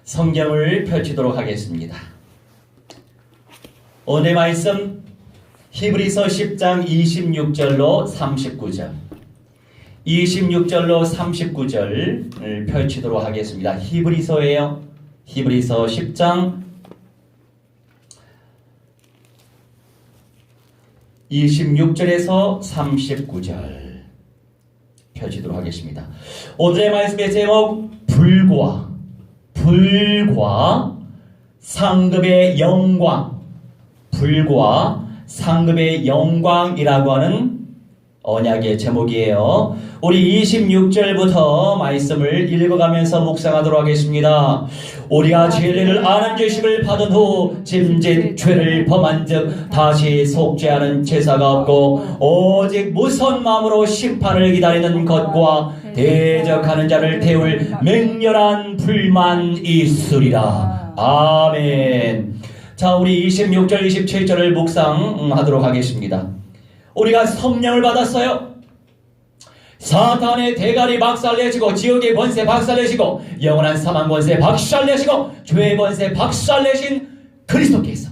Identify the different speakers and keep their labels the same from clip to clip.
Speaker 1: 성경을 펼치도록 하겠습니다. 오늘 말씀 히브리서 10장 26절로 39절 26절로 39절을 펼치도록 하겠습니다. 히브리서예요. 히브리서 10장 26절에서 39절 펼치도록 하겠습니다. 오늘의 말씀의 제목 불과 상급의 영광, 불과 상급의 영광이라고 하는 언약의 제목이에요. 우리 26절부터 말씀을 읽어가면서 묵상하도록 하겠습니다. 우리가 진리를 아는 지식을 받은 후 짐짓 죄를 범한 즉 다시 속죄하는 제사가 없고 오직 무서운 마음으로 심판을 기다리는 것과 대적하는 자를 태울 맹렬한 불만이 있으리라. 아멘. 자, 우리 26절 27절을 묵상하도록 하겠습니다. 우리가 성령을 받았어요. 사탄의 대가리 박살내시고 지옥의 권세 박살내시고 영원한 사망 권세 박살내시고 죄의 권세 박살내신 그리스도께서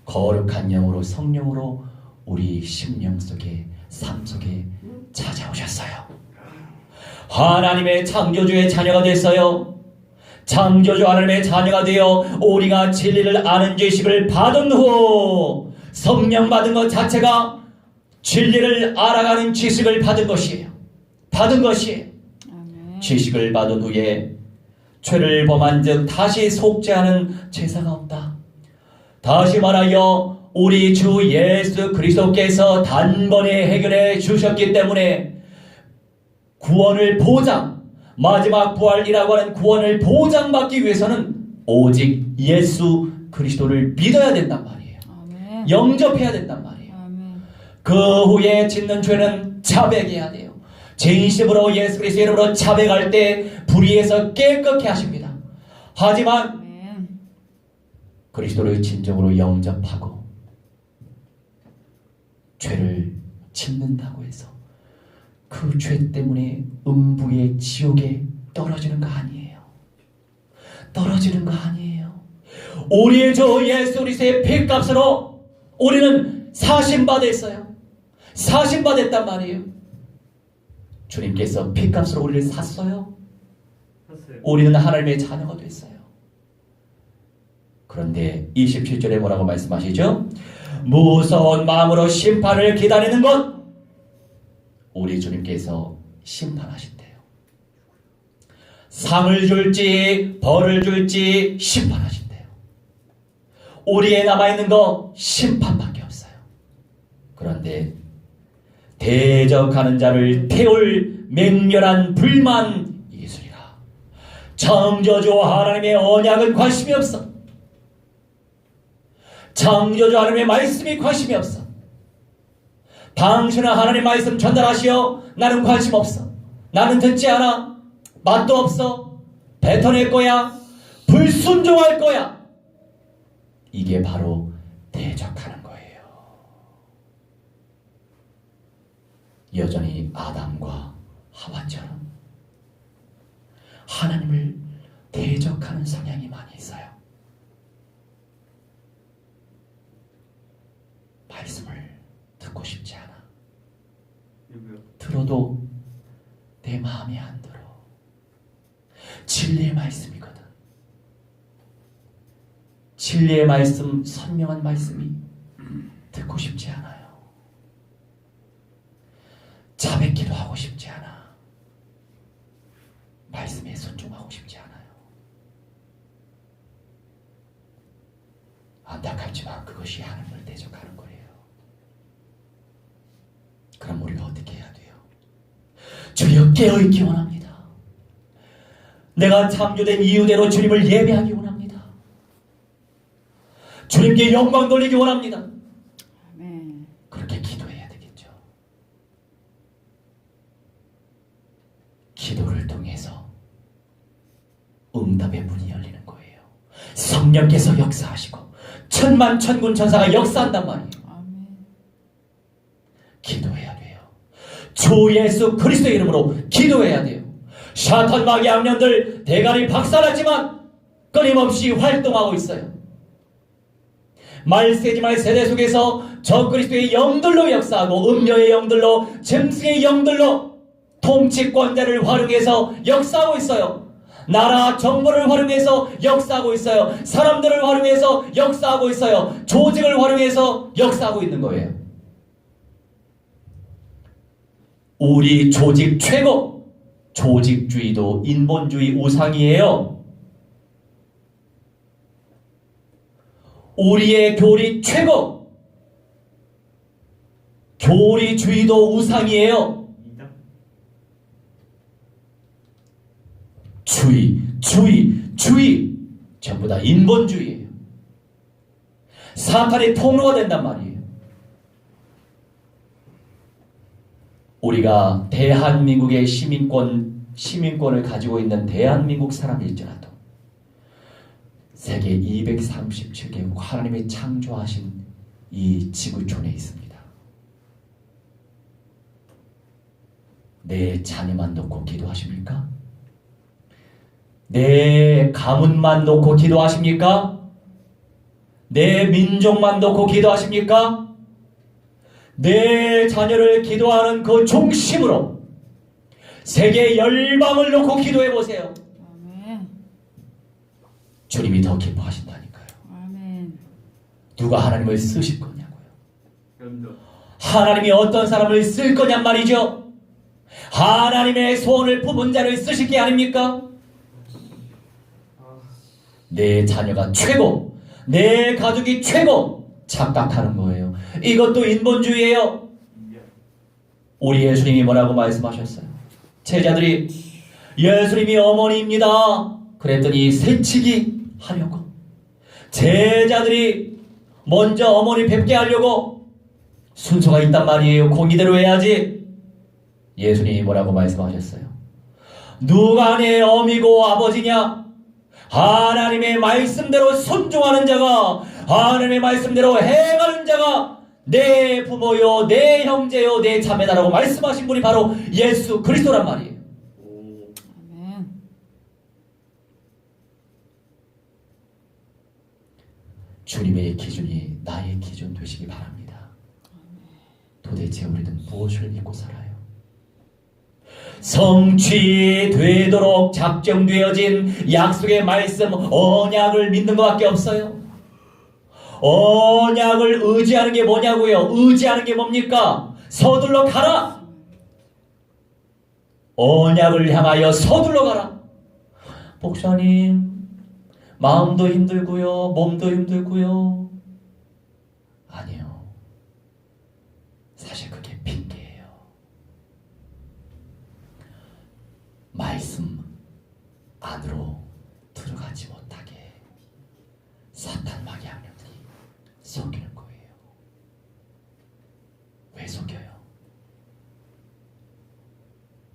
Speaker 1: 거룩한 영으로 성령으로 우리 심령 속에 삶 속에 찾아오셨어요. 하나님의 창조주의 자녀가 됐어요. 창조주 하나님의 자녀가 되어 우리가 진리를 아는 지식을 받은 후 성령 받은 것 자체가 진리를 알아가는 지식을 받은 것이에요. 아멘. 지식을 받은 후에 죄를 범한 즉 다시 속죄하는 제사가 없다. 다시 말하여 우리 주 예수 그리스도께서 단번에 해결해 주셨기 때문에 구원을 마지막 부활이라고 하는 구원을 보장받기 위해서는 오직 예수 그리스도를 믿어야 된단 말이에요. 아멘. 영접해야 된단 말이에요. 아멘. 그 후에 짓는 죄는 자백해야 돼요. 진심으로 예수 그리스도의 이름으로 자백할 때 불의에서 깨끗게 하십니다. 하지만 아멘. 그리스도를 진정으로 영접하고 죄를 짓는다고 해서 그 죄 때문에 음부의 지옥에 떨어지는 거 아니에요. 우리의 주 예수 그리스도의 피값으로 우리는 사심받았어요. 사심받았단 말이에요. 주님께서 피값으로 우리를 샀어요. 우리는 하나님의 자녀가 됐어요. 그런데 27절에 뭐라고 말씀하시죠? 무서운 마음으로 심판을 기다리는 것, 우리 주님께서 심판하신대요. 상을 줄지 벌을 줄지 심판하신대요. 우리에 남아있는 거 심판밖에 없어요. 그런데 대적하는 자를 태울 맹렬한 불만이 있으리라. 창조주 하나님의 언약은 관심이 없어. 창조주 하나님의 말씀이 관심이 없어. 당신은 하나님의 말씀 전달하시오. 나는 관심 없어. 나는 듣지 않아. 맛도 없어. 뱉어낼 거야. 불순종할 거야. 이게 바로 대적하는 거예요. 여전히 아담과 하와처럼 하나님을 대적하는 성향이 많이 있어요. 말씀을 듣고 싶지 않아. 들어도 내 마음에 안 들어. 진리의 말씀이거든. 진리의 말씀, 선명한 말씀이 듣고 싶지 않아요. 자백기도 하고 싶지 않아. 말씀에 순종하고 싶지 않아요. 안타깝지만 그것이 하나님을 대적하는 거예요. 그럼 우리가 어떻게 해야 돼요? 주여 깨어있기 원합니다. 내가 창조된 이유대로 주님을 예배하기 원합니다. 주님께 영광 돌리기 원합니다. 아멘. 그렇게 기도해야 되겠죠. 기도를 통해서 응답의 문이 열리는 거예요. 성령께서 역사하시고 천만 천군 천사가 역사한단 말이에요. 기도해야 돼요. 주 예수 그리스도의 이름으로 기도해야 돼요. 사탄 마귀 악령들 대가리 박살났지만 끊임없이 활동하고 있어요. 말세지말 세대 속에서 적그리스도의 영들로 역사하고 음료의 영들로 짐승의 영들로 통치권자를 활용해서 역사하고 있어요. 나라 정부를 활용해서 역사하고 있어요. 사람들을 활용해서 역사하고 있어요. 조직을 활용해서 역사하고 있는 거예요. 우리 조직 최고! 조직주의도 인본주의 우상이에요. 우리의 교리 최고! 교리주의도 우상이에요. 주의 전부 다 인본주의예요. 사탄의 통로가 된단 말이에요. 우리가 대한민국의 시민권을 가지고 있는 대한민국 사람일지라도 세계 237개국 하나님이 창조하신 이 지구촌에 있습니다. 내 자녀만 놓고 기도하십니까? 내 가문만 놓고 기도하십니까? 내 민족만 놓고 기도하십니까? 내 자녀를 기도하는 그 중심으로 세계 열방을 놓고 기도해 보세요.
Speaker 2: 아멘.
Speaker 1: 주님이 더 기뻐하신다니까요.
Speaker 2: 아멘.
Speaker 1: 누가 하나님을 쓰실 거냐고요. 하나님이 어떤 사람을 쓸 거냔 말이죠. 하나님의 소원을 품은 자를 쓰실 게 아닙니까? 내 자녀가 최고, 내 가족이 최고 착각하는 거예요. 이것도 인본주의예요. 우리 예수님이 뭐라고 말씀하셨어요? 제자들이 예수님이 어머니입니다 그랬더니 새치기 하려고, 제자들이 먼저 어머니 뵙게 하려고 순서가 있단 말이에요. 공의대로 해야지. 예수님이 뭐라고 말씀하셨어요? 누가 내 어미고 아버지냐? 하나님의 말씀대로 순종하는 자가, 하나님의 말씀대로 행하는 자가 내 부모요, 내 형제요, 내 자매다라고 말씀하신 분이 바로 예수 그리스도란 말이에요.
Speaker 2: 아멘.
Speaker 1: 주님의 기준이 나의 기준 되시기 바랍니다. 도대체 우리는 무엇을 믿고 살아요? 성취되도록 작정되어진 약속의 말씀, 언약을 믿는 것밖에 없어요. 언약을 의지하는 게 뭐냐고요? 의지하는 게 뭡니까? 서둘러 가라! 언약을 향하여 서둘러 가라! 목사님, 마음도 힘들고요, 몸도 힘들고요. 아니요. 사실 그게 핑계예요. 말씀 안으로 들어가지 못하게 사탄 마귀 악령들이 속이는 거예요. 왜 속여요?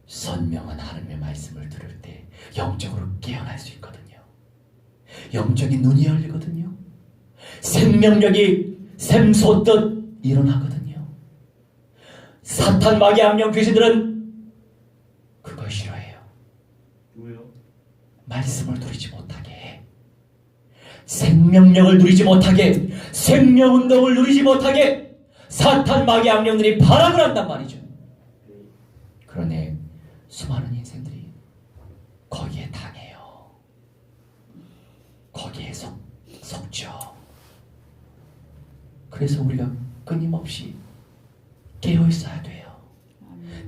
Speaker 1: 선명한 하나님의 말씀을 들을 때 영적으로 깨어날 수 있거든요. 영적인 눈이 열리거든요. 생명력이 샘솟듯 일어나거든요. 사탄 마귀 악령 귀신들은 그걸 싫어해요. 말씀을 누리지 못하게 해. 생명력을 누리지 못하게, 생명운동을 누리지 못하게 사탄 마귀 악령들이 발악을 한단 말이죠. 그러네 수많은 인생들이 거기에 당해요. 거기에 속죠. 그래서 우리가 끊임없이 깨어있어야 돼요.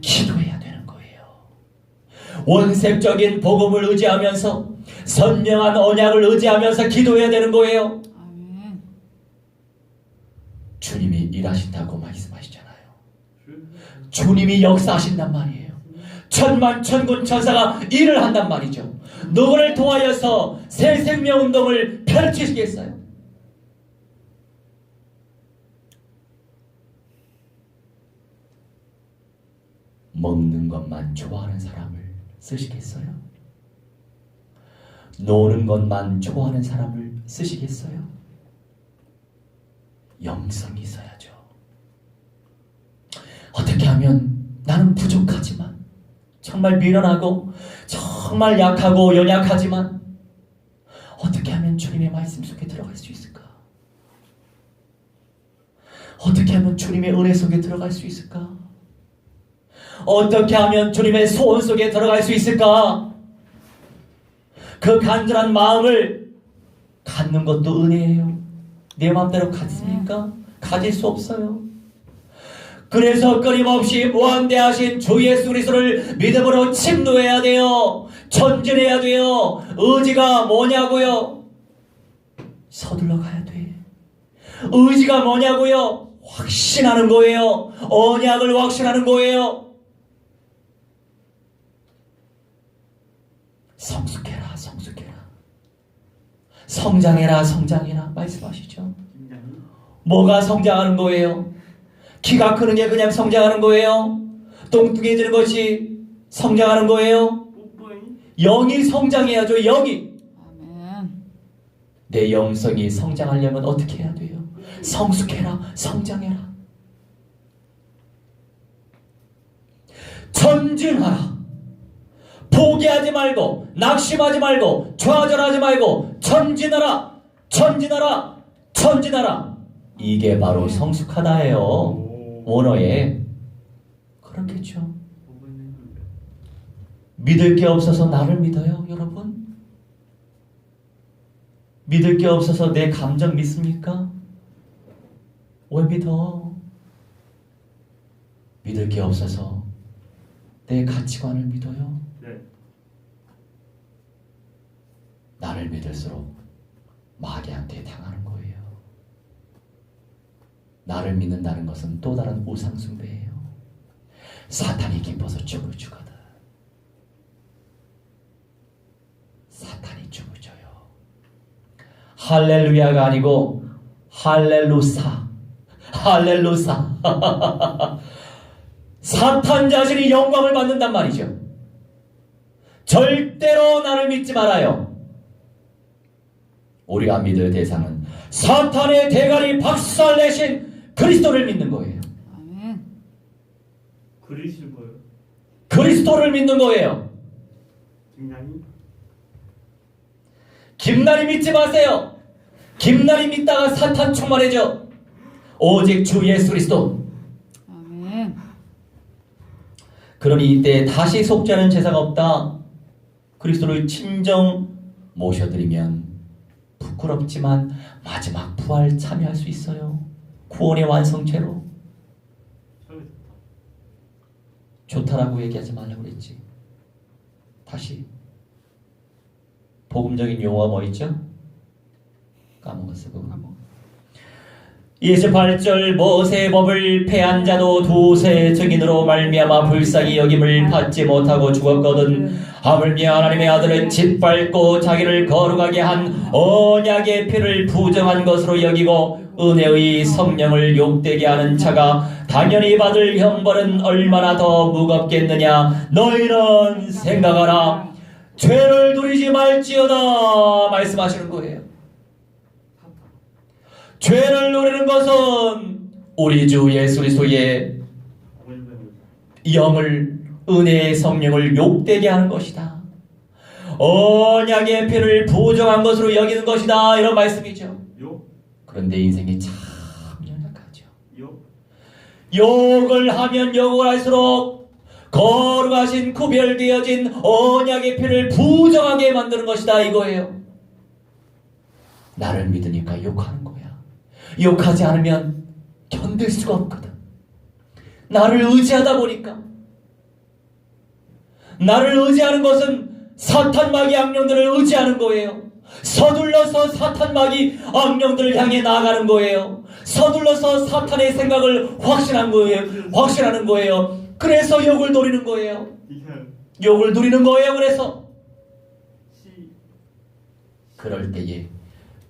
Speaker 1: 기도해야 되는 거예요. 원색적인 복음을 의지하면서, 선명한 언약을 의지하면서 기도해야 되는 거예요.
Speaker 2: 아멘.
Speaker 1: 주님이 일하신다고 말씀하시잖아요. 주님이 역사하신단 말이에요. 천만 천군 천사가 일을 한단 말이죠. 누구를 통하여서 새 생명운동을 펼치시겠어요? 먹는 것만 좋아하는 사람을 쓰시겠어요? 노는 것만 좋아하는 사람을 쓰시겠어요? 영성이 있어야죠. 어떻게 하면 나는 부족하지만, 정말 미련하고 정말 약하고 연약하지만 어떻게 하면 주님의 말씀 속에 들어갈 수 있을까? 어떻게 하면 주님의 은혜 속에 들어갈 수 있을까? 어떻게 하면 주님의 소원 속에 들어갈 수 있을까? 그 간절한 마음을 갖는 것도 은혜예요. 내 마음대로 갖습니까? 가질 수 없어요. 그래서 끊임없이 무한대하신 주 예수 그리스도를 믿음으로 침노해야 돼요. 전진해야 돼요. 의지가 뭐냐고요? 서둘러 가야 돼. 의지가 뭐냐고요? 확신하는 거예요. 언약을 확신하는 거예요. 성숙해라, 성숙해라. 성장해라, 성장해라. 말씀하시죠. 뭐가 성장하는 거예요? 키가 크는 게 그냥 성장하는 거예요? 뚱뚱해지는 것이 성장하는 거예요? 영이 성장해야죠. 영이.
Speaker 2: 아멘.
Speaker 1: 내 영성이 성장하려면 어떻게 해야 돼요? 성숙해라, 성장해라. 전진하라. 포기하지 말고, 낙심하지 말고, 좌절하지 말고, 전진하라, 전진하라, 전진하라. 이게 바로 성숙하다예요. 원어에. 그렇겠죠. 믿을 게 없어서 나를 믿어요, 여러분? 믿을 게 없어서 내 감정 믿습니까? 왜 믿어? 믿을 게 없어서 내 가치관을 믿어요?
Speaker 3: 네.
Speaker 1: 나를 믿을수록 마귀한테 당하는 거예요. 나를 믿는다는 것은 또 다른 우상숭배예요. 사탄이 기뻐서 춤을 추거든. 사탄이 춤을 춰요. 할렐루야가 아니고 할렐루사. 할렐루사. 사탄 자신이 영광을 받는단 말이죠. 절대로 나를 믿지 말아요. 우리가 믿을 대상은 사탄의 대가리 박살내신 그리스도를 믿는 거예요.
Speaker 2: 아멘.
Speaker 3: 그리스도요?
Speaker 1: 그리스도를 믿는 거예요.
Speaker 3: 김양이?
Speaker 1: 김나리 믿지 마세요. 김나리 믿다가 사탄 충만해져. 오직 주 예수 그리스도.
Speaker 2: 아멘.
Speaker 1: 그러니 이때 다시 속죄하는 제사가 없다. 그리스도를 친정 모셔드리면 부끄럽지만 마지막 부활 참여할 수 있어요. 구원의 완성체로. 좋다라고 얘기하지 말라고 그랬지. 다시 복음적인 용어가 뭐 있죠? 까먹었어. 그거. 28절 모세의 법을 폐한 자도 두세 증인으로 말미암아 불쌍히 여김을 받지 못하고 죽었거든. 하물며 하나님의 아들은 짓밟고 자기를 거룩하게 한 언약의 피를 부정한 것으로 여기고 은혜의 성령을 욕되게 하는 자가 당연히 받을 형벌은 얼마나 더 무겁겠느냐. 너희는 생각하라. 죄를 누리지 말지어다 말씀하시는 거예요. 죄를 누리는 것은 우리 주 예수 그리스도의 영을, 은혜의 성령을 욕되게 하는 것이다. 언약의 피를 부정한 것으로 여기는 것이다. 이런 말씀이죠. 그런데 인생이 참 연약하죠. 욕을 하면 욕을 할수록 거룩하신 구별되어진 언약의 피를 부정하게 만드는 것이다 이거예요. 나를 믿으니까 욕하는 거야. 욕하지 않으면 견딜 수가 없거든. 나를 의지하다 보니까. 나를 의지하는 것은 사탄 마귀 악령들을 의지하는 거예요. 서둘러서 사탄 마귀 악령들을 향해 나아가는 거예요. 서둘러서 사탄의 생각을 확신하는 거예요. 그래서 욕을 누리는 거예요. 욕을 누리는 거예요. 그래서 그럴 때에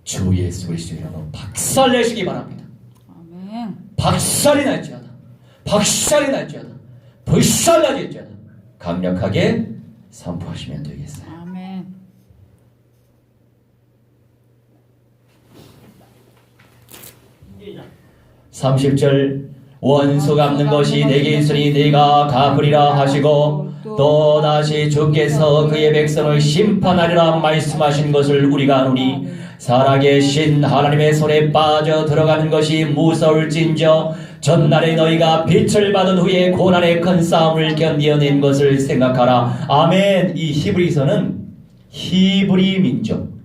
Speaker 1: 주 예수 그리스도의 이름으로 박살내시기 바랍니다.
Speaker 2: 아멘.
Speaker 1: 박살이 날지어다. 박살이 날지어다. 불살라질지어다. 강력하게 선포하시면 되겠어요.
Speaker 2: 아멘.
Speaker 1: 30절 원수 갚는 것이 내게 있으니 내가 갚으리라 하시고 또다시 주께서 그의 백성을 심판하리라 말씀하신 것을 우리가 아노니 살아계신 하나님의 손에 빠져 들어가는 것이 무서울진저 전날에 너희가 빛을 받은 후에 고난의 큰 싸움을 견디어낸 것을 생각하라. 아멘. 이 히브리서는 히브리 민족,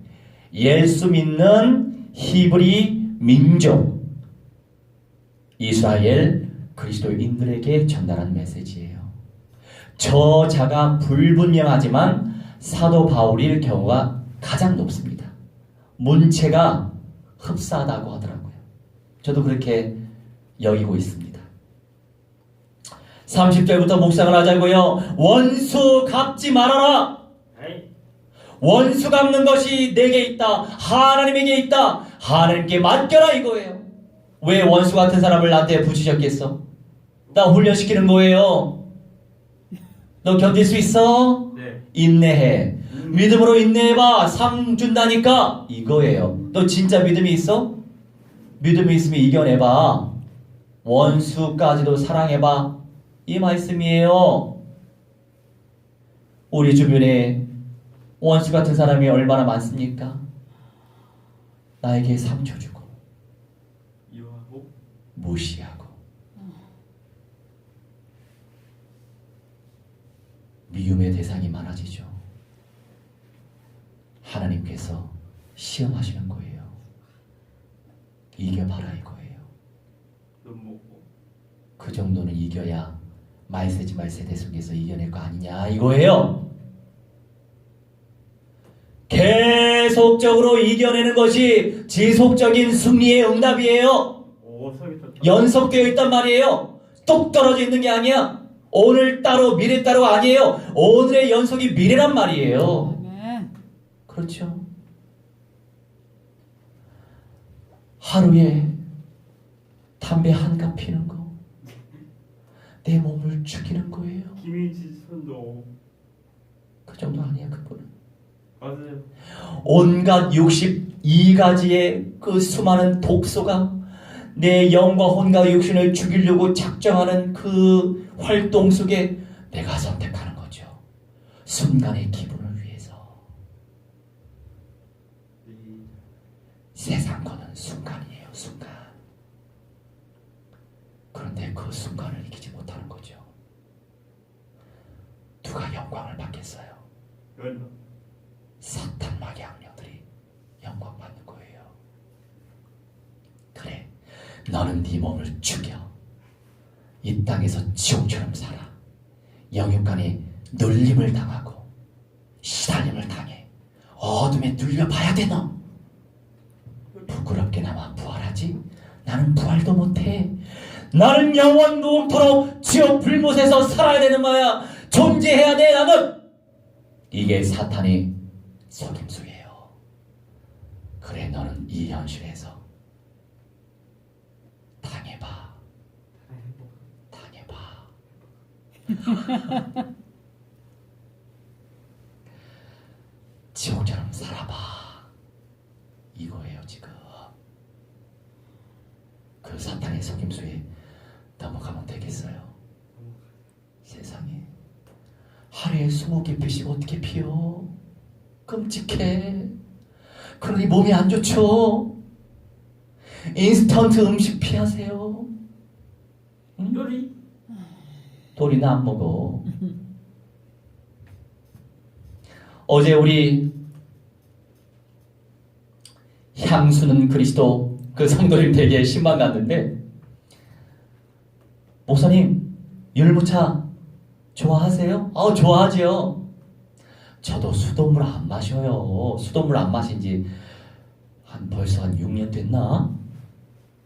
Speaker 1: 예수 믿는 히브리 민족, 이스라엘 그리스도인들에게 전달한 메시지예요. 저자가 불분명하지만 사도 바울일 경우가 가장 높습니다. 문체가 흡사하다고 하더라고요. 저도 그렇게 여기고 있습니다. 30절부터 묵상을 하자고요. 원수 갚지 말아라. 원수 갚는 것이 내게 있다. 하나님에게 있다. 하나님께 맡겨라 이거예요. 왜 원수 같은 사람을 나한테 붙이셨겠어? 나 훈련시키는 거예요. 너 견딜 수 있어?
Speaker 3: 네.
Speaker 1: 인내해. 믿음으로 인내해봐. 상 준다니까. 이거예요. 너 진짜 믿음이 있어? 믿음이 있으면 이겨내봐. 원수까지도 사랑해봐. 이 말씀이에요. 우리 주변에 원수 같은 사람이 얼마나 많습니까? 나에게 상처 주고
Speaker 3: 이용하고
Speaker 1: 무시하고 미움의 대상이 많아지죠. 하나님께서 시험하시는 거예요. 이겨봐라 이거예요.
Speaker 3: 눈 먹고
Speaker 1: 그 정도는 이겨야 말세지말 세대 속에서 이겨낼 거 아니냐 이거예요. 계속적으로 이겨내는 것이 지속적인 승리의 응답이에요.
Speaker 3: 오 설기 떴다.
Speaker 1: 연속되어 있단 말이에요. 뚝 떨어져 있는 게 아니야. 오늘 따로 미래 따로 아니에요. 오늘의 연속이 미래란 말이에요.
Speaker 2: 아멘.
Speaker 1: 그렇죠. 하루에 담배 한 갑 피는 거 내 몸을 죽이는 거예요.
Speaker 3: 김인지 손도
Speaker 1: 그 정도 아니야 그거는.
Speaker 3: 맞아요.
Speaker 1: 온갖 62가지의 그 수많은 독소가 내 영과 혼과 육신을 죽이려고 작정하는 그 활동 속에 내가 선택하는 거죠. 순간의 기분을 위해서. 세상 거는 순간이에요. 순간. 그런데 그 순간을 이기지 못하는 거죠. 누가 영광을 받겠어요?
Speaker 3: 열나.
Speaker 1: 사탄 마귀 악령들이 영광 받는 거예요. 그래, 너는 네 몸을 죽여 이 땅에서 지옥처럼 살아. 영육간에 놀림을 당하고 시달림을 당해. 어둠에 눌려봐야 돼. 너 부끄럽게나마 부활하지? 나는 부활도 못해. 나는 영원토록 지옥 불못에서 살아야 되는 거야. 존재해야 돼. 나는. 이게 사탄의 속임수예요. 그래, 너는 이 현실에서 당해봐. 지옥처럼 살아봐. 이거예요 지금. 그 사탄의 속임수에 넘어가면 되겠어요? 세상에 하루에 20개 피씩 어떻게 피워? 끔찍해. 그러니 몸이 안 좋죠. 인스턴트 음식 피하세요. 응?
Speaker 3: 요리.
Speaker 1: 돌이는 안 먹어. 어제 우리 향수는 그리스도 그 성도님 댁에 신방 갔는데, 목사님 율무차 좋아하세요? 좋아하죠. 저도 수돗물 안 마셔요. 수돗물 안 마신 지 벌써 한 6년 됐나?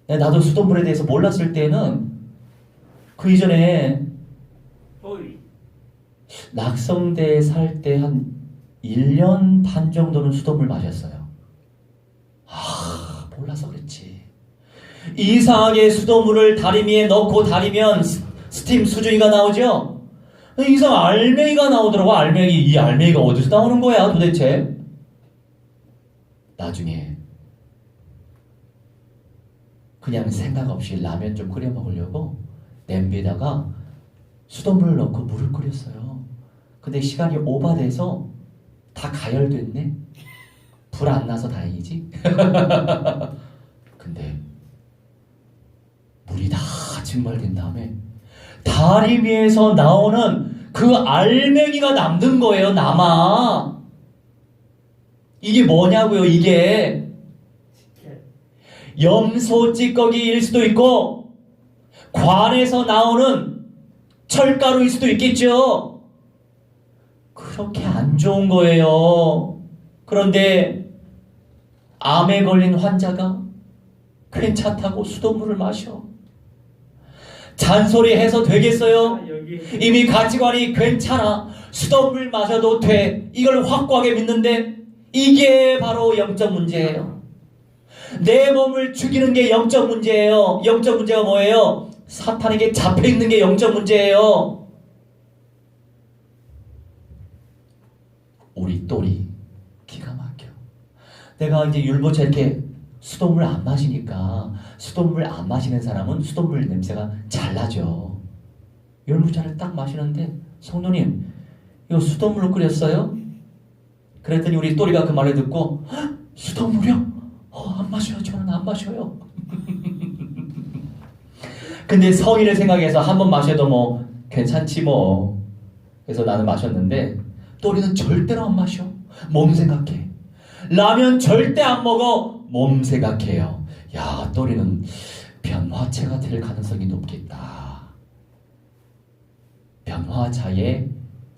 Speaker 1: 나도 수돗물에 대해서 몰랐을 때는 그 이전에
Speaker 3: 또이.
Speaker 1: 낙성대에 살 때 한 1년 반 정도는 수돗물 마셨어요. 몰라서 그렇지. 이상하게 수돗물을 다리미에 넣고 다리면 스팀 수증기가 나오죠? 이상 알맹이가 나오더라고. 알맹이. 이 알맹이가 어디서 나오는 거야 도대체? 나중에 그냥 생각 없이 라면 좀 끓여 먹으려고 냄비에다가 수돗물을 넣고 물을 끓였어요. 근데 시간이 오바돼서 다 가열됐네. 불 안 나서 다행이지. 근데 물이 다 증발된 다음에 다리 위에서 나오는 그 알맹이가 남는 거예요. 남아. 이게 뭐냐고요. 이게 염소 찌꺼기일 수도 있고 관에서 나오는 철가루일 수도 있겠죠. 그렇게 안 좋은 거예요. 그런데 암에 걸린 환자가 괜찮다고 수돗물을 마셔. 잔소리해서 되겠어요?
Speaker 3: 여기
Speaker 1: 이미 가치관이 괜찮아. 수돗물 마셔도 돼. 이걸 확고하게 믿는데 이게 바로 영적 문제예요. 내 몸을 죽이는 게 영적 문제예요. 영적 문제가 뭐예요? 사탄에게 잡혀있는 게 영적 문제예요. 우리 똘이 기가 막혀. 내가 이제 율보차 이렇게 수돗물 안 마시니까 수돗물 안 마시는 사람은 수돗물 냄새가 잘 나죠. 율무차를 딱 마시는데 성도님 이거 수돗물로 끓였어요? 그랬더니 우리 또리가 그 말을 듣고 수돗물이요? 안 마셔요. 저는 안 마셔요. 근데 성인을 생각해서 한 번 마셔도 뭐 괜찮지 뭐. 그래서 나는 마셨는데 또리는 절대로 안 마셔. 몸 생각해. 라면 절대 안 먹어. 몸 생각해요. 야, 또리는 변화체가 될 가능성이 높겠다. 변화자의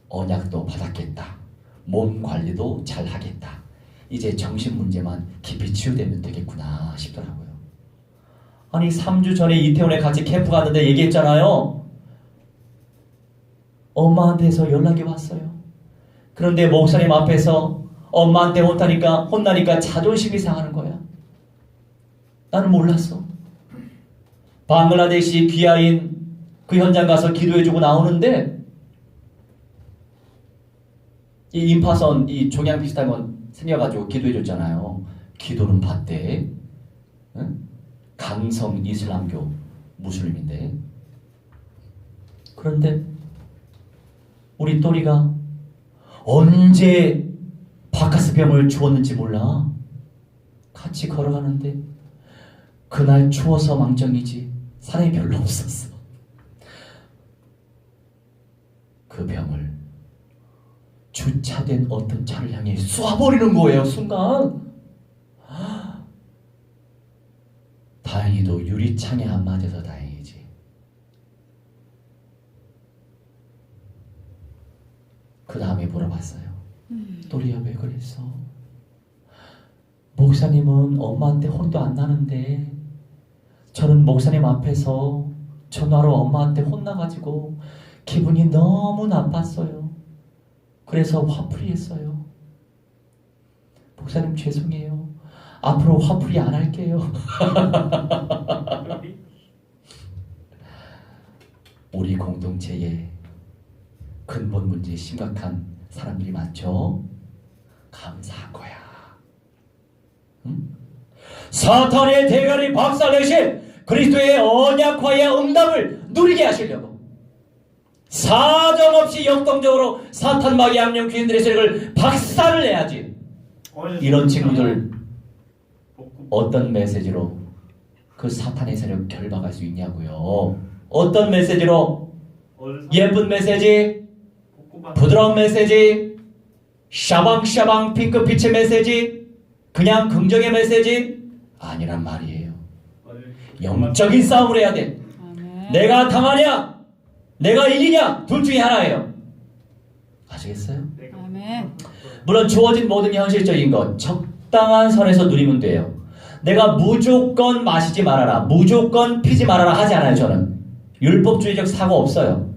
Speaker 1: 언약도 받았겠다. 몸 관리도 잘 하겠다. 이제 정신 문제만 깊이 치유되면 되겠구나 싶더라고요. 아니 3주 전에 이태원에 같이 캠프 갔는데 얘기했잖아요. 엄마한테서 연락이 왔어요. 그런데 목사님 앞에서 엄마한테 혼나니까 자존심이 상하는 거야. 나는 몰랐어. 방글라데시 귀하인 그 현장 가서 기도해주고 나오는데 이 임파선 이 종양 비슷한 건 생겨가지고 기도해줬잖아요. 기도는 받대. 응? 강성 이슬람교 무슬림인데. 그런데 우리 또리가 언제 바카스병을 주었는지 몰라. 같이 걸어가는데 그날 추워서 망정이지 사람이 별로 없었어. 그 병을 주차된 어떤 차를 향해 쏴버리는 거예요. 순간. 다행히도 유리창에 안 맞아서 다행이지. 그 다음에 물어봤어요. 또리야 왜 그랬어? 목사님은 엄마한테 혼도 안 나는데 저는 목사님 앞에서 전화로 엄마한테 혼나가지고 기분이 너무 나빴어요. 그래서 화풀이 했어요. 목사님 죄송해요. 앞으로 화풀이 안 할게요. 우리 공동체에 근본 문제에 심각한 사람들이 많죠. 감사한 거야. 응? 사탄의 대가리 박살내신 그리스도의 언약화의 응답을 누리게 하시려고 사정없이 역동적으로 사탄 마귀 악령 귀인들의 세력을 박살을 내야지. 이런 친구들 어떤 메시지로 그 사탄의 세력 결박할 수 있냐고요. 어떤 메시지로? 예쁜 메시지, 부드러운 메시지, 샤방샤방 핑크빛의 메시지, 그냥 긍정의 메시지 아니란 말이에요. 영적인 싸움을 해야 돼.
Speaker 2: 아멘.
Speaker 1: 내가 당하냐 내가 이기냐 둘 중에 하나예요. 아시겠어요?
Speaker 2: 아멘.
Speaker 1: 물론 주어진 모든 현실적인 것 적당한 선에서 누리면 돼요. 내가 무조건 마시지 말아라, 무조건 피지 말아라 하지 않아요. 저는 율법주의적 사고 없어요.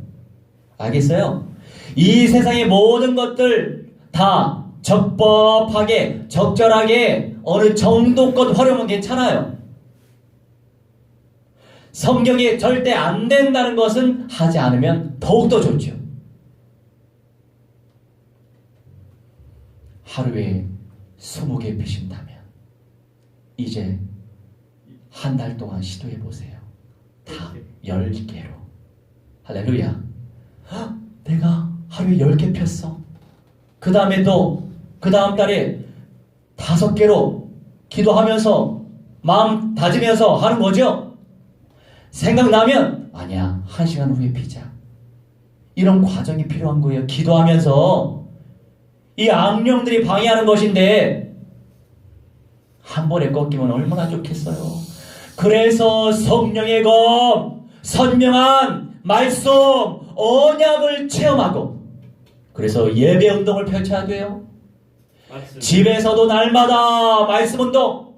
Speaker 1: 알겠어요? 이 세상의 모든 것들 다 적법하게 적절하게 어느 정도껏 활용은 괜찮아요. 성경에 절대 안 된다는 것은 하지 않으면 더욱더 좋죠. 하루에 20개 피신다면 이제 한 달 동안 시도해 보세요. 다 10개로. 할렐루야. 내가 하루에 10개 폈어. 그 다음에 또 그 다음 달에 5개로 기도하면서 마음 다지면서 하는 거죠. 생각나면 아니야, 1시간 후에 피자. 이런 과정이 필요한 거예요. 기도하면서 이 악령들이 방해하는 것인데 한 번에 꺾이면 얼마나 좋겠어요. 그래서 성령의 검, 선명한 말씀, 언약을 체험하고, 그래서 예배 운동을 펼쳐야 돼요.
Speaker 3: 맞습니다.
Speaker 1: 집에서도 날마다 말씀 운동,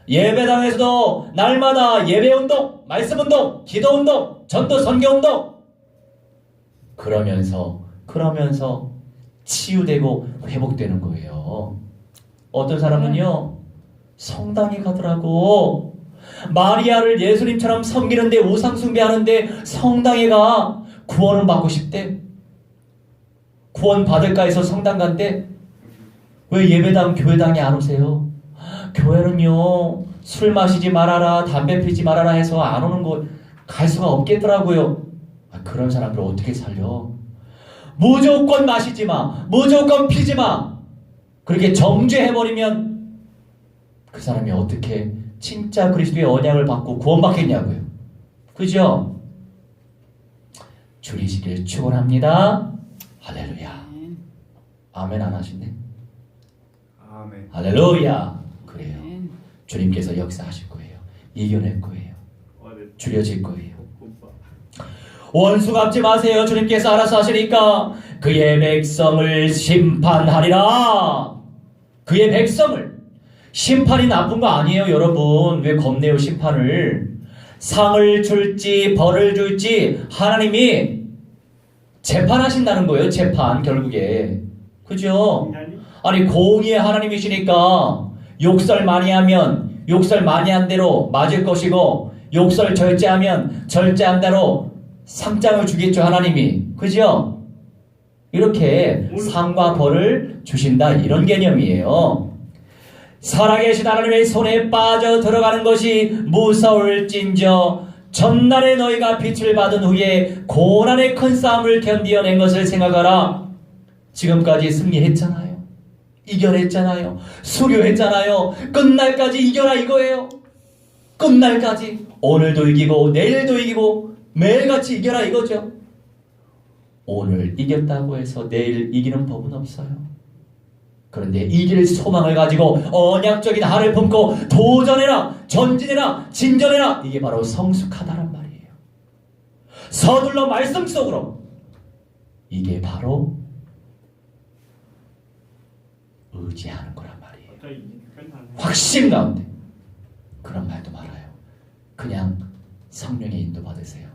Speaker 1: 예배당에서도 날마다 예배 운동, 말씀 운동, 기도 운동, 전도 선교 운동. 그러면서 치유되고 회복되는 거예요. 어떤 사람은요, 성당에 가더라고. 마리아를 예수님처럼 섬기는데, 우상 숭배하는데 성당에 가. 구원을 받고 싶대. 구원 받을까 해서 성당 간대. 왜 예배당, 교회당에 안 오세요? 교회는요, 술 마시지 말아라, 담배 피지 말아라 해서 안 오는 거 갈 수가 없겠더라고요. 그런 사람들 어떻게 살려? 무조건 마시지 마, 무조건 피지 마, 그렇게 정죄해버리면 그 사람이 어떻게 진짜 그리스도의 언약을 받고 구원받겠냐고요. 그죠? 줄이시길 축원합니다. 할렐루야. 아멘 안 하신대?
Speaker 3: 아멘.
Speaker 1: 할렐루야. 그래요.
Speaker 2: 아멘.
Speaker 1: 주님께서 역사하실 거예요. 이겨낼 거예요. 줄여질 거예요. 원수 갚지 마세요. 주님께서 알아서 하시니까 그의 백성을 심판하리라. 그의 백성을. 심판이 나쁜 거 아니에요, 여러분. 왜 겁내요, 심판을. 상을 줄지 벌을 줄지 하나님이 재판하신다는 거예요. 재판 결국에. 그죠? 아니 공의의 하나님이시니까 욕설 많이 하면 욕설 많이 한 대로 맞을 것이고, 욕설 절제하면 절제한 대로 상장을 주겠죠, 하나님이. 그죠? 이렇게 상과 벌을 주신다, 이런 개념이에요. 살아계신 하나님의 손에 빠져 들어가는 것이 무서울진저 전날에 너희가 빛을 받은 후에 고난의 큰 싸움을 견디어낸 것을 생각하라. 지금까지 승리했잖아요. 이겨냈잖아요. 수료했잖아요. 끝날까지 이겨라 이거예요. 끝날까지. 오늘도 이기고 내일도 이기고 매일같이 이겨라 이거죠. 오늘 이겼다고 해서 내일 이기는 법은 없어요. 그런데 이길 소망을 가지고 언약적인 한을 품고 도전해라, 전진해라, 진전해라. 이게 바로 성숙하다란 말이에요. 서둘러 말씀 속으로. 이게 바로 의지하는 거란 말이에요. 확신 가운데. 그런 말도 말아요. 그냥 성령의 인도 받으세요.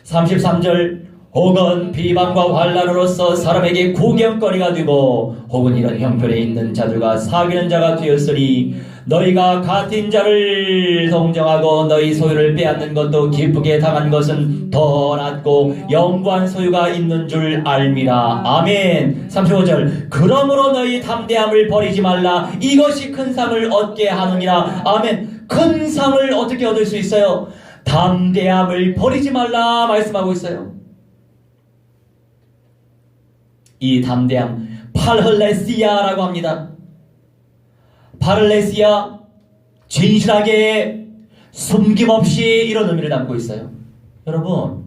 Speaker 1: 33절, 혹은 비방과 환난으로서 사람에게 구경거리가 되고 혹은 이런 형편에 있는 자들과 사귀는 자가 되었으니 너희가 같은 자를 동정하고 너희 소유를 빼앗는 것도 기쁘게 당한 것은 더 낫고 영구한 소유가 있는 줄 알미라. 아멘. 35절, 그러므로 너희 담대함을 버리지 말라. 이것이 큰 상을 얻게 하느니라. 아멘. 큰 상을 어떻게 얻을 수 있어요? 담대함을 버리지 말라 말씀하고 있어요. 이 담대함, 파를레시아라고 합니다. 파를레시아, 진실하게 숨김없이, 이런 의미를 담고 있어요. 여러분,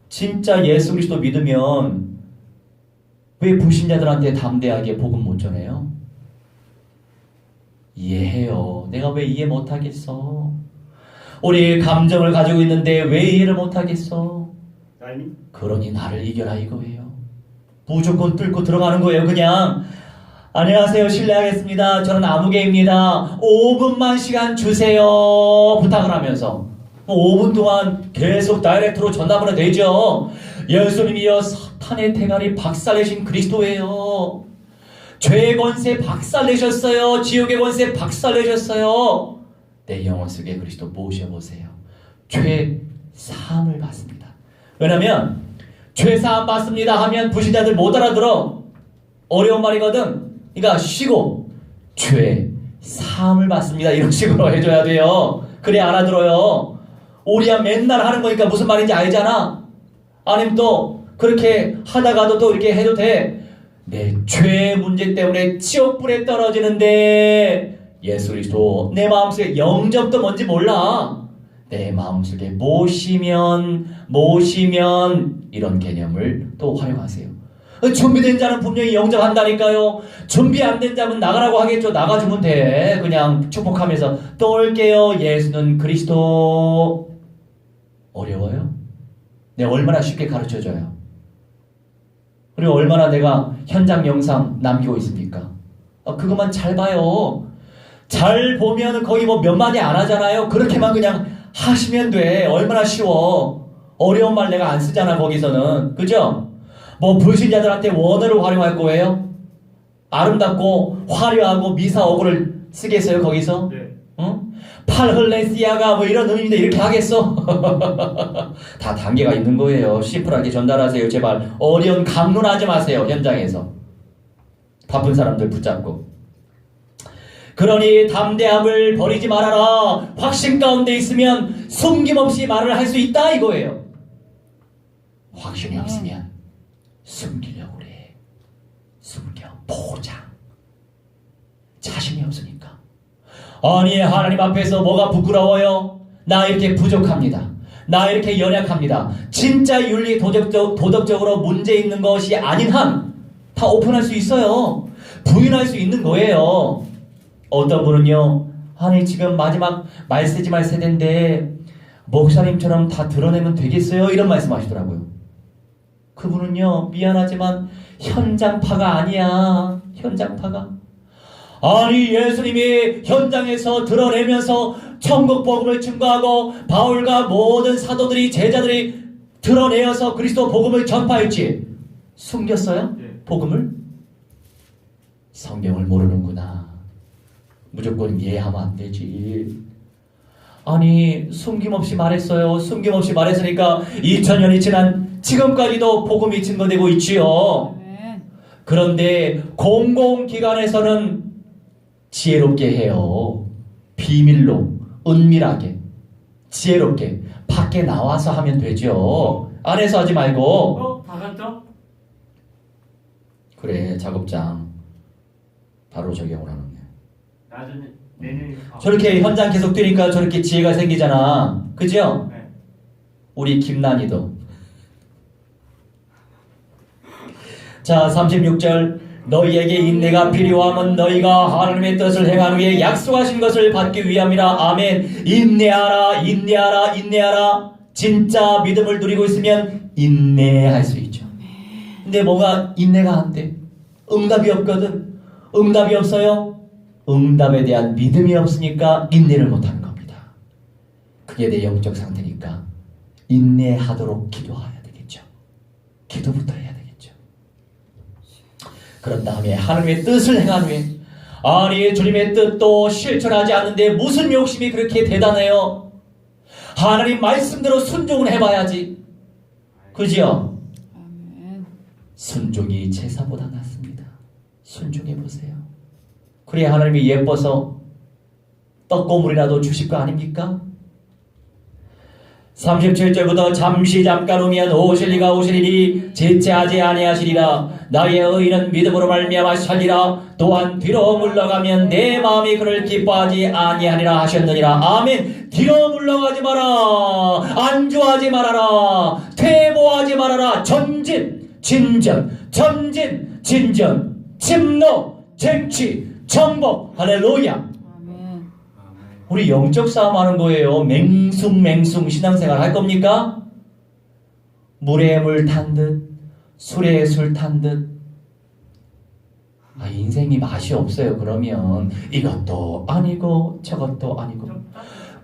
Speaker 1: 진짜 예수 그리스도 믿으면 왜 불신자들한테 담대하게 복음 못 전해요? 이해해요. 내가 왜 이해 못하겠어? 우리 감정을 가지고 있는데 왜 이해를 못하겠어? 그러니 나를 이겨라 이거예요. 무조건 뚫고 들어가는 거예요. 그냥 안녕하세요, 실례하겠습니다, 저는 아무개입니다, 5분만 시간 주세요 부탁을 하면서 5분 동안 계속 다이렉트로 전화번호 되죠. 예수님이여 사탄의 대가리 박살내신 그리스도예요. 죄의 권세 박살내셨어요. 지옥의 권세 박살내셨어요. 내 영혼 속에 그리스도 모셔보세요. 죄 사함을 받습니다. 왜냐면 죄 사함 받습니다 하면 불신자들 못 알아들어. 어려운 말이거든. 그러니까 쉬고 죄 사함을 받습니다 이런 식으로 해줘야 돼요. 그래 알아들어요. 우리야 맨날 하는 거니까 무슨 말인지 알잖아. 아니면 또 그렇게 하다가도 또 이렇게 해도 돼. 내 죄의 문제 때문에 지옥불에 떨어지는데 예수 그리스도 내 마음속에 영접도 뭔지 몰라. 내 마음속에 모시면 이런 개념을 또 활용하세요. 준비된 자는 분명히 영접한다니까요. 준비 안 된 자는 나가라고 하겠죠. 나가주면 돼. 그냥 축복하면서 또 올게요. 예수는 그리스도. 어려워요? 내가 얼마나 쉽게 가르쳐줘요. 그리고 얼마나 내가 현장 영상 남기고 있습니까? 그것만 잘 봐요. 잘 보면 거의 뭐 몇 마디 안 하잖아요. 그렇게만 그냥 하시면 돼. 얼마나 쉬워. 어려운 말 내가 안 쓰잖아 거기서는. 그죠? 뭐 불신자들한테 원어를 활용할 거예요? 아름답고 화려하고 미사어구를 쓰겠어요 거기서?
Speaker 3: 네.
Speaker 1: 응? 팔흘레시아가 뭐 이런 의미인데 이렇게 하겠어? 다 단계가 있는 거예요. 심플하게 전달하세요. 제발 어려운 강론하지 마세요. 현장에서 바쁜 사람들 붙잡고. 그러니 담대함을 버리지 말아라. 확신 가운데 있으면 숨김없이 말을 할 수 있다 이거예요. 확신이 없으면 숨기려고 그래. 숨겨. 포장. 자신이 없으니까. 아니 하나님 앞에서 뭐가 부끄러워요? 나 이렇게 부족합니다. 나 이렇게 연약합니다. 진짜 윤리 도덕적으로 문제 있는 것이 아닌 한 다 오픈할 수 있어요. 부인할 수 있는 거예요. 어떤 분은요, 아니 지금 마지막 말세지말 세대인데 목사님처럼 다 드러내면 되겠어요? 이런 말씀하시더라고요. 그분은요, 미안하지만 현장파가 아니야. 현장파가. 아니 예수님이 현장에서 드러내면서 천국 복음을 증거하고 바울과 모든 사도들이 제자들이 드러내어서 그리스도 복음을 전파했지. 숨겼어요?
Speaker 3: 네.
Speaker 1: 복음을? 성경을 모르는구나. 무조건 이해하면 안 되지. 아니 숨김없이 말했어요. 숨김없이 말했으니까 2000년이 지난 지금까지도 복음이 증거되고 있지요.
Speaker 2: 아멘.
Speaker 1: 그런데 공공기관에서는 지혜롭게 해요. 비밀로 은밀하게 지혜롭게 밖에 나와서 하면 되죠. 안에서 하지 말고.
Speaker 3: 다 갔죠?
Speaker 1: 그래 작업장 바로 적용을 하는 거예요.
Speaker 3: 나중에 내년에
Speaker 1: 저렇게 현장 계속 뛰니까 저렇게 지혜가 생기잖아. 그죠?
Speaker 3: 네.
Speaker 1: 우리 김난이도. 자 36절 너희에게 인내가 필요함은 너희가 하나님의 뜻을 행한 후에 약속하신 것을 받기 위함이라. 아멘. 인내하라. 진짜 믿음을 누리고 있으면 인내할 수 있죠. 근데 뭐가 인내가 안 돼. 응답이 없거든. 응답이 없어요. 응답에 대한 믿음이 없으니까 인내를 못하는 겁니다. 그게 내 영적 상태니까 인내하도록 기도해야 되겠죠. 기도부터 해야 되겠죠. 그런 다음에 하나님의 뜻을 행한 후에, 아니 주님의 뜻도 실천하지 않는데 무슨 욕심이 그렇게 대단해요? 하나님 말씀대로 순종을 해봐야지. 그죠?
Speaker 2: 아멘.
Speaker 1: 순종이 제사보다 낫습니다. 순종해보세요. 그래야 하나님이 예뻐서 떡고물이라도 주실 거 아닙니까? 37절부터 잠깐 후면 오시리니 지체하지 아니하시리라. 나의 의인은 믿음으로 말미암아 살리라. 또한 뒤로 물러가면 내 마음이 그를 기뻐하지 아니하리라 하셨느니라. 아멘. 뒤로 물러가지 마라. 안주하지 말아라. 퇴보하지 말아라. 전진 진전 침노 쟁취 정복. 할렐루야.
Speaker 2: 아멘.
Speaker 1: 우리 영적 싸움 하는 거예요. 맹숭 신앙생활 할 겁니까? 물에 물 탄 듯, 술에 술 탄 듯. 인생이 맛이 없어요. 그러면 이것도 아니고 저것도 아니고.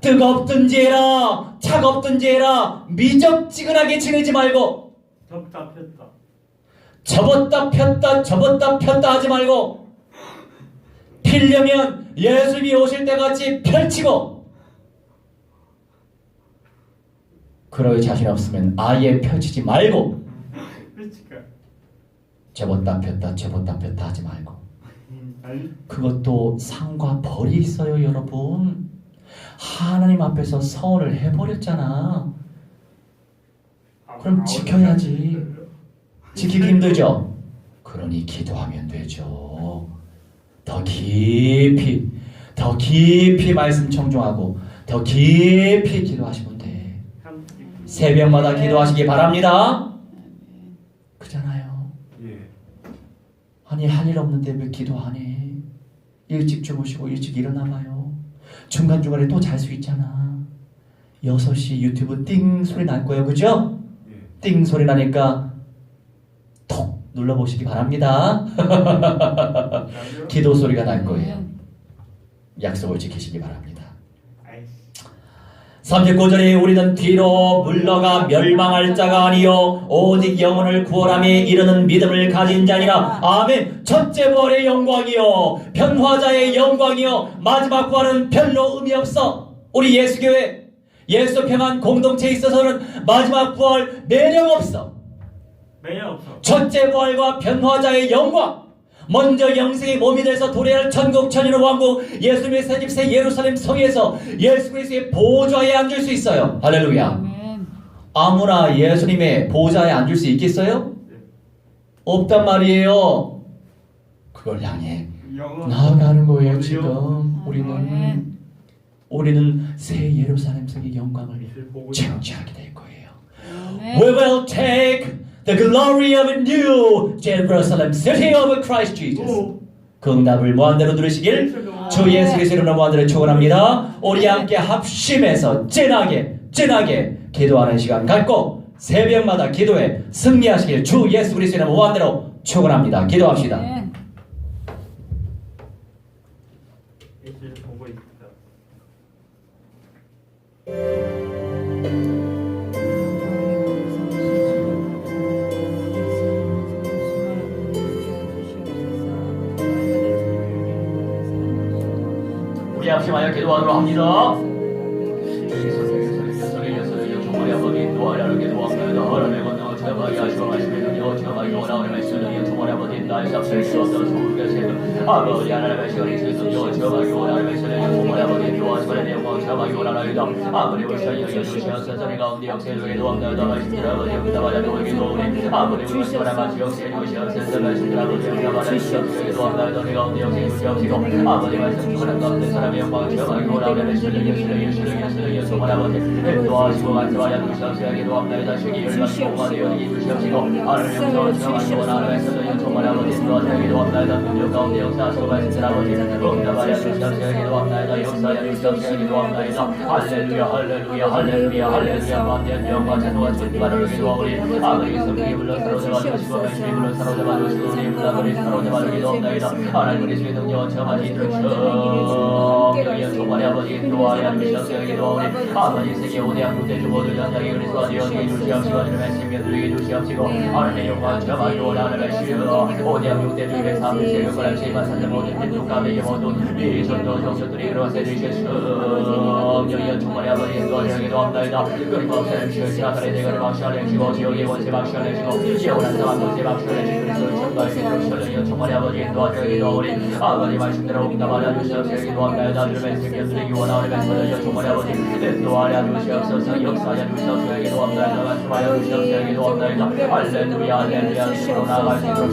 Speaker 1: 뜨겁든지 해라, 차갑든지 해라. 미적지근하게 지내지 말고
Speaker 3: 덥다 폈다.
Speaker 1: 접었다 폈다 하지 말고, 필려면 예수님이 오실 때같이 펼치고, 그럴 자신 없으면 아예 펼치지 말고,
Speaker 3: 그러니까.
Speaker 1: 접었다 폈다 하지 말고. 그것도 상과 벌이 있어요. 여러분, 하나님 앞에서 서원을 해버렸잖아. 그럼 지켜야지. 지키기 힘들죠? 그러니 기도하면 되죠. 더 깊이 말씀 청중하고 더 깊이 기도하시면 돼. 새벽마다 기도하시기 바랍니다. 그잖아요.
Speaker 3: 예.
Speaker 1: 아니 할 일 없는데 왜 기도하니? 일찍 주무시고 일찍 일어나봐요. 중간중간에 또 잘 수 있잖아. 6시 유튜브 띵 소리 날 거예요. 그죠?
Speaker 3: 예.
Speaker 1: 띵 소리 나니까 톡 눌러보시기 바랍니다. 기도 소리가 날 거예요. 약속을 지키시기 바랍니다.
Speaker 3: 아이씨.
Speaker 1: 39절에 우리는 뒤로 물러가 멸망할 자가 아니요 오직 영혼을 구원함에 이르는 믿음을 가진 자니라. 아멘. 첫째 부활의 영광이요 변화자의 영광이요 마지막 부활은 별로 의미 없어. 우리 예수교회 예수 평안 공동체에 있어서는 마지막 부활 매력 없어.
Speaker 3: 매력 없어.
Speaker 1: 첫째 부활과 변화자의 영광, 먼저 영생의 몸이 돼서 도래할 천국 천인의 왕국 예수님의 새집새 예루살렘 성에서 예수 그리스도의 보좌에 앉을 수 있어요. 할렐루야.
Speaker 2: 아멘.
Speaker 1: 아무나 예수님의 보좌에 앉을 수 있겠어요? 없단 말이에요. 그걸 향해
Speaker 3: 영원.
Speaker 1: 나아가는 거예요.
Speaker 3: 어디요?
Speaker 1: 지금 우리는 새 예루살렘 성의 영광을
Speaker 3: 보고
Speaker 1: 체험하게 될 거예요.
Speaker 2: 아멘.
Speaker 1: We will take the glory of a new Jerusalem, city of Christ Jesus. 그 응답을 무한대로 들으시길 주 예수 그리스도의 이름으로 무한대로 축원합니다. 우리 함께 합심해서 진하게 기도하는 시간 갖고 새벽마다 기도에 승리하시길 주 예수 그리스도의 이름으로 무한대로 축원합니다. 기도합시다.
Speaker 2: 아멘.
Speaker 3: 예수를 보고 있다.
Speaker 1: 우리 합심하여 기도하도록 합니다. 아버지 하나님의 시간이 있으시오. 저마기오 하나님의 시간에 정말 아버지 도와주시는 내용과 저마기오 하나이다. 아버지 우리 시간이 여주시옵소서. 저희 가운데 역사에 도움되어다 말씀들 아버지 응답하여 도우기도 우리 아버지 우리 시간에 마치 역사에 주시옵소서. 말씀들 아버지 응답하여 주시옵소서. 도움되어다 저희 가운데 역사에 주시옵시고 아버지 말씀 주시는 가운데 사람의 영광 저마기오 하나님의 시간에 정말 아버지 도와주시고 말씀하여 주시옵소서. 도움되어다 주기 열받고 공화되어 주시옵시고 하나님 영광 저마기오 하나님의 시간에 정말 아버지 도와주시고 도움되어다 능력 가운데 역사하시고 말씀들 아버지 응답하여 주시옵소서. 기도합나이다. 역사하여 주시옵소서. 기도합나이다. 할렐루야 만년 영광 찬송과 존귀하는 기도하오니 아버지 성령이 불러 사로잡아 주시고 말씀이 불러 사로잡아 주시고 우리 불러버리 사로잡아 기도합나이다. 하나님 그리스도의 능력은 저마지 성령이 정말 아버지 기도하여 주시옵소서. 기도하오니 아버지 세계 오대한 국대 주보들 전장에 그리스도와 되어지게 주시옵시고 이름의 생명 드리게 주시옵시고 하나님의 영광 저마지 오라는 시여 오대한 국대 주의 삶을 세력을 하시마 사는 모든 민족 가운데 모든 이 전도 정신들이 그러세 주시옵소서. 영이 정말 아버지 도와주기도 합나이다. 끊임없이 시간을 대가를 막시하내시고 지역의 원세 막시하내시고 영원한 사람 원세 막시하내시고 그리스도의 천가의 기도시하내시고 정말 아버지 도와주기도 하오니 아버지 말씀대로 응답하여 주시옵소서. 기도합나이다. 이름의 생명들이 원하오면서 정말 아버지 도와려 주시옵소서. 역사하여 주시옵소서. 기도합나이다. 말씀하여 주시옵소서. 기도합나이다. 할렐루야 주시로 나아갈 수 있도록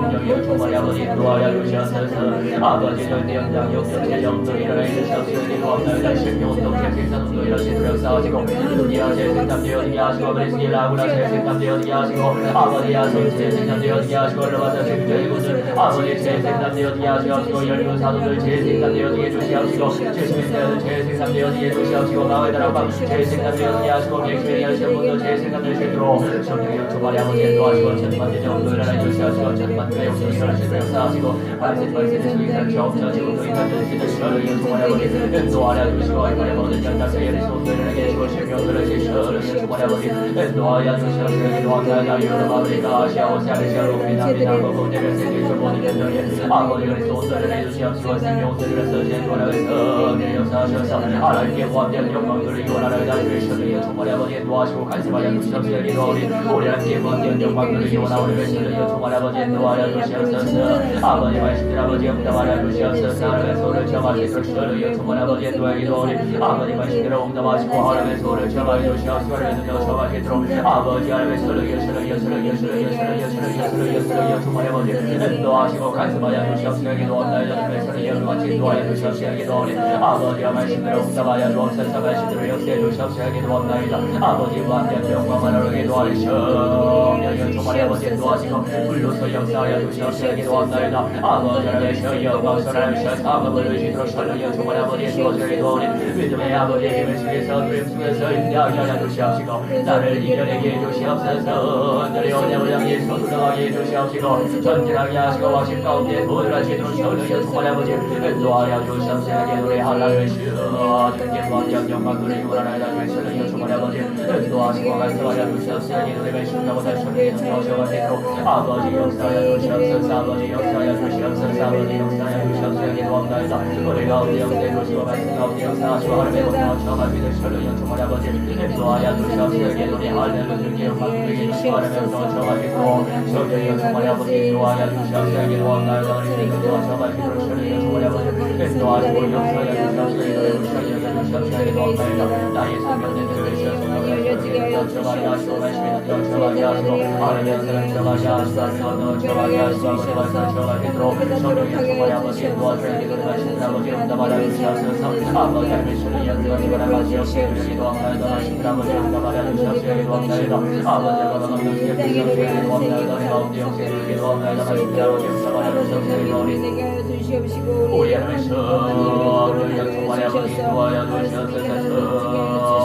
Speaker 1: 영이 정말 아버지 도와려 주시옵소서. 아버지 절대 영장 역전의 영도 일어나 주시옵소서. 기도합나이다. 신명운동 생산운동 일어나시도록 역사하시고 누리야 재생산되어지게 하시고 그리스기 라구나 재생산되어지게 하시고 아버지 야손 재생산되어지게 하시고 러바자 생존의군들 아버지 재생산되어지게 하시옵시고 열두 사도들 재생산되어지게 주시옵시고 재생산되어지게 재생산되어지게 주시옵시고 마음의 다락방 재생산되어지게 하시고 객수의 열시의 분도 재생산되시도록 성령의 주말에 아버지 인도하시고 천만대 정도 일어나 주시옵시고 천만대 영도 일어나시도록 역사하시고 발생의 수익산 정처지고 또 인간 전시들 시간을 주말에 아버지 인도하여 주시고 이번에 모든 연락에 예리소도 일어나게 해주고 신명들을 지시오를 주말에 아버지 인도하여 주시옵소서. 기도합나이다. 유럽 아프리카 아시아 오세아니아 북미남미남 모든 세계 모든 연령에 아버지 그리스도를 해주시옵시고 생명들을 써주신 주말에서 내 역사하셔서 하나님께 무한대한 영광들을 기원하나이다. 주시옵소서. 주말에 아버지 인도하시고 간섭하여 주시옵소서. 기도하오니 우리 하나님께 무한대한 영광들을 기원하오니 주말에 아버지 인도하여 주시옵소서. 아버지 말씀들 아버지 응답하여 주시옵소서. 하나님의 소를 정하시도록 주여 주문 아버지의 도에 기도하니 아버지 말씀대로 응답하시고 하나님의 소를 정하여 주시옵소서. 하나님의 소를 정하시도록 아버지 하나님의 소를 주문 아버지 인도하시고 간섭하여 주시옵소서. 기도하옵나이다. 하나님의 소를 여러분같이 인도하여 주시옵소서. 기도하니 아버지와 말씀대로 응답하여 주옵소서. 말씀대로 역사해 주시옵소서. 기도하옵나이다. 아버지와 함께 영광만으로 기도하시오. 주문 아버지 인도하시고 불로서 역사하여 주시옵소서. 기도하옵나이다. 아버지 하나님의 영광스러운 사업을 의지도록 설레여 주문 아버지 인도하시고 기도하니 믿음의 아버지의 힘을 속에서 두림 속에서 인자하여 주시옵시고 나를 이겨내게 해주시옵소서. 너의 언약을 향해 서둘러가게 해주시옵시고 전진하게 하시고 왕심 가운데 도달하시도록 설레여 주문 아버지 인도하여 주시옵소서. 노래하나를 주여 주께 무한정 영광 돌리고 원하나이다. 설레여 주문 아버지 인도하시고 말씀하여 주시옵소서. 기도를 신나고 설레여 주시옵소서. 아버지 역사하여 주시옵소서. 아버지 역사하여 주시옵소서. 아버지 역사하여 주시옵소서. 기도합나이다. 우리 가운데 역사해 주시고 말씀 가운데 역사하시고 하나님의 원하와 정말 믿을 설레여 주문 아버지 인도하여 주시옵소서. 기도리 할렐루야 영광 돌리게 주시고 하나님의 원하와 정말 믿고 설레여 주문 아버지 인도하여 주시옵소서. 기도합나이다. 우리 믿음과 정말 믿을 설레여 주문 아버지 인도하시고 역사하여 주시옵소서. 기도를 설레여 주시옵소서. 기도합나이다. 나의 생명의 들을 주시옵소서. 정말 하시고 말씀이 정말 하시고 하나님의 사랑 정말 하시고 정말 하시고 아버지 말씀 정말 믿도록 성령의 정말 아버지 도와주여. 기도를 하시는 아버지 응답하여 주시옵소서. 아버지 하나님의 주는 연주가 기도하시옵소서. 기도합나이다. 하시는 아버지 응답하여 주시옵소서. 기도합나이다. 아버지가 너무 주시옵소서. 기도합나이다. 내 가운데 역사를 기도합나이다. 하시는 아버지 응답하여 주시옵소서. 기도하니 우리 하나님의 성령의 정말 아버지 도와여 주시옵소서.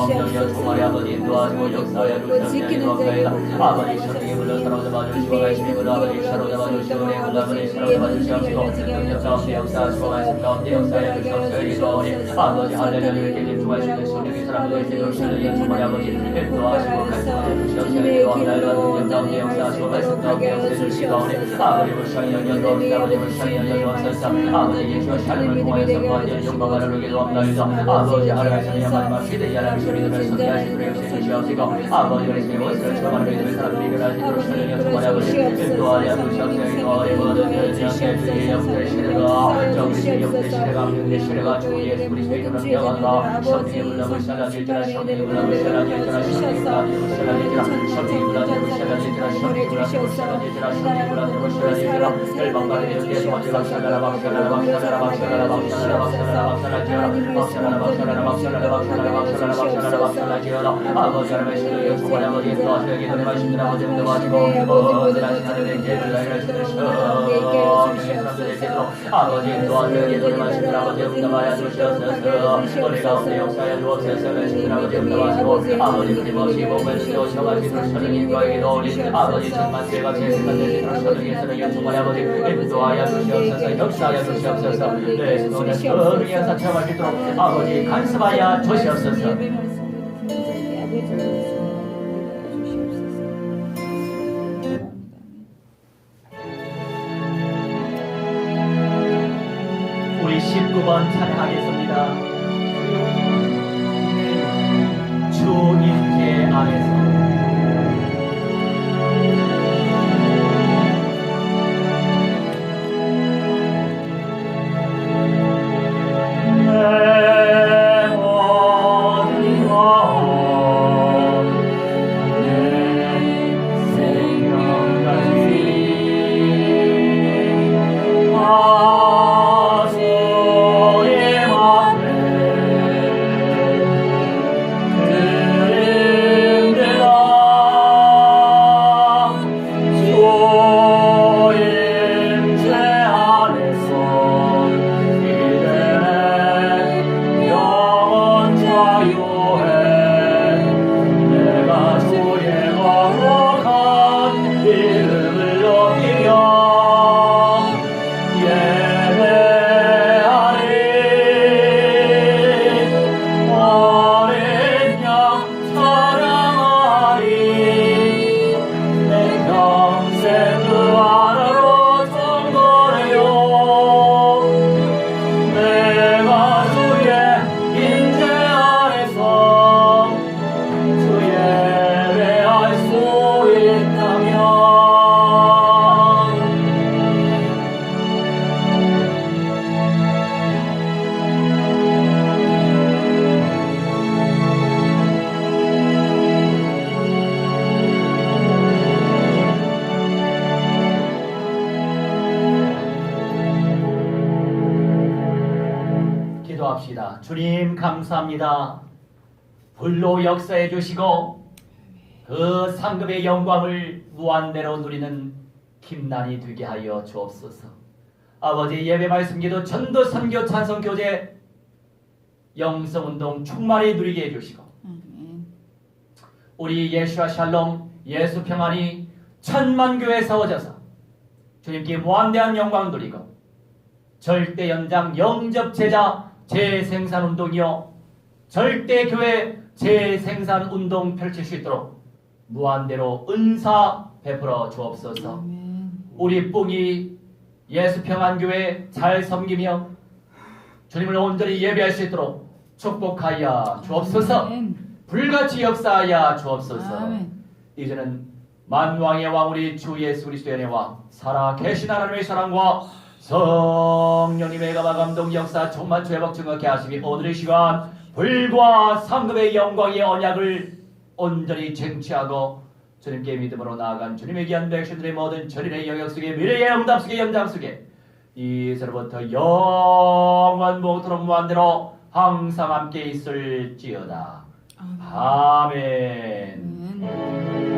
Speaker 1: 성령의 정말 아버지 도와주고 역사하여 주시옵소서. 기도합나이다. 아버지 성령의 불러 사랑을 받으시고 말씀이 불러 아버지 사랑을 받으시고 내 불러 아버지 사랑을 받으시옵시고 능력 가운데 역사하시고 말씀 가운데 역사하여 주시옵소서. 기도하니 아버지 할렐루야 이렇게 집중하시는 성령의 사랑을 기도를 설레여 주말 아버지 인도하시고 말씀하여 주시옵소서. 기도합나이다. 능력 가운데 역사하시고 말씀 가운데 역사해 주시고 아버지 불쌍히 여겨주옵소서. 아버지 불쌍히 여겨주옵소서. 아버지 예수와 삶을 통하여서 무한한 영광을 누리게 도옵나이다. 아버지 하나님의 성령 마지막 시대의 하나님의 소리들을 선대하시도록 역사해 주시옵시고 아버지 그리스도의 원수를 처음으로 믿음의 사람들이 일어나시도록 설레여 주말 아버지 인도하여 주시옵소서. 기도하니 모든 영의 주의 영의 시대가 정리의 영의 시대가 믿음의 시대가 주 예수 그리스도의 이름으로 명한다. 성령의 불남을 살라질지라 성령의 불남을 살라질지라 성령의 불남을 살라질지라 성령의 불남을 살라질지라 성령의 불남을 살라질지라 성령의 불남을 살라질지라 열방가의 영계 도와주라 살라라 박살라라 박살라라 박살라라 박살라라 박살라라 박살라지어라 박살라라 박살라라 박살라라 박살라라 박살라라 박살라라 박살라지어라 아버지 하나님의 신을 정말 아버지 도와주여. 기도를 하시는 아버지 도와주고 어디라신 하나님의 계획을 나이라시는 성령의 사람들에게도 아버지 도와주여. 기도를 하시는 아버지 응답하여 주시옵소서. 우리 가운데 역사하여 주옵소서. 하시는 아버지 응답하시고 아버지 끊임없이 몸을 치료하시도록 성령의 도와기도 우리 아버지 정말 죄가 제수가 되시도록 성령의 사랑에 정말 아버지 인도하여 주시옵소서. 역사하여 주시옵소서. 내 손을 성령의 역사 체험할 수 있도록 아버지 간섭하여 주시옵소서. 우리 19번 찬양하겠습니다. 주 임재 안에서.
Speaker 4: 그림대가
Speaker 1: 기도합시다. 주님 감사합니다. 불로 역사해 주시고 그 상급의 영광을 무한대로 누리는 김난이 되게 하여 주옵소서. 아버지 예배 말씀 기도 전도 선교 찬송 교제 영성운동 충만히 누리게 해주시고
Speaker 2: 아멘.
Speaker 1: 우리 예수와 샬롬 예수 평안이 천만 교회에 세워져서 주님께 무한대한 영광 누리고 절대 연장 영접 제자 재생산 운동이요 절대 교회 재생산 운동 펼칠 수 있도록 무한대로 은사 베풀어 주옵소서.
Speaker 2: 아멘.
Speaker 1: 우리 뿡이 예수 평안교회 잘 섬기며 주님을 온전히 예배할 수 있도록 축복하여 주옵소서.
Speaker 2: 아멘.
Speaker 1: 불같이 역사하여 주옵소서.
Speaker 2: 아멘.
Speaker 1: 이제는 만왕의 왕 우리 주 예수 그리스도의 은혜와 살아 계신 하나님의 사랑과 성령님의 감화 감동 역사充满 죄복 증거케 하시니 오늘의 시간 불과 상급의 영광의 언약을 온전히 쟁취하고 주님께 믿음으로 나아간 주님의 귀한 백성들의 모든 절인의 영역 속에 미래의 응답 속에 연장 속에 이제로부터 영원 무토록 무한대로 항상 함께 있을지어다.
Speaker 2: 아멘.
Speaker 1: 아멘.
Speaker 2: 아멘.